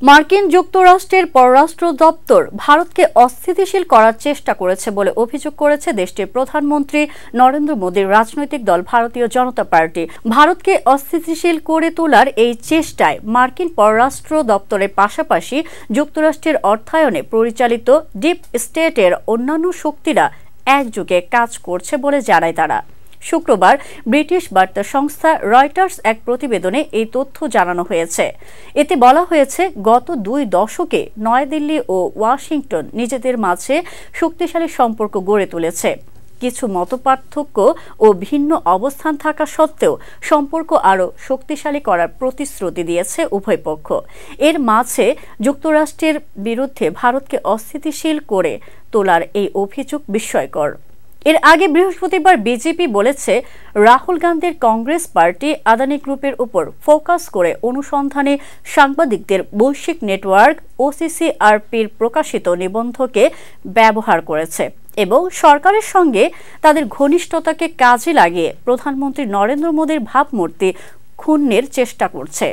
মার্কিন যুক্তরাষ্ট্রের পররাষ্ট্র দপ্তর ভারতকে অস্থিতিশীল করার চেষ্টা করেছে বলে অভিযোগ করেছে দেশটির প্রধানমন্ত্রী নরেন্দ্র মোদীর রাজনৈতিক দল ভারতীয় জনতা পার্টি। ভারতকে অস্থিতিশীল করে তোলার এই চেষ্টায় মার্কিন পররাষ্ট্র দপ্তরের পাশাপাশি যুক্তরাষ্ট্রের অর্থায়নে পরিচালিত ডিপ স্টেটের অন্যান্য শক্তিরা একযোগে কাজ করছে বলে জানায় তারা। শুক্রবার ব্রিটিশ বার্তা সংস্থা রয়টার্স এক প্রতিবেদনে এই তথ্য জানানো হয়েছে। এতে বলা হয়েছে, গত 2 দশকে নয়াদিল্লি ও ওয়াশিংটন নিজেদের মাঝে শক্তিশালী সম্পর্ক গড়ে তুলেছে। কিছু মতপার্থক্য ও ভিন্ন অবস্থান থাকা সত্ত্বেও সম্পর্ক আরও শক্তিশালী করার প্রতিশ্রুতি দিয়েছে উভয় পক্ষ। এর মাঝে যুক্তরাষ্ট্রের বিরুদ্ধে ভারতকে অস্থিতিশীল করে তোলার এই অভিযোগ বিস্ময়কর। এর আগে বৃহস্পতিবার বিজেপি বলেছে, রাহুল গান্ধীর কংগ্রেস পার্টি আদানি গ্রুপের উপর ফোকাস করে অনুসন্ধানী সাংবাদিকদের বৈশ্বিক নেটওয়ার্ক OCCRPর প্রকাশিত নিবন্ধকে ব্যবহার করেছে এবং সরকারের সঙ্গে তাদের ঘনিষ্ঠতাকে কাজে লাগিয়ে প্রধানমন্ত্রী নরেন্দ্র মোদীর ভাবমূর্তি ক্ষুণ্ণের চেষ্টা করছে।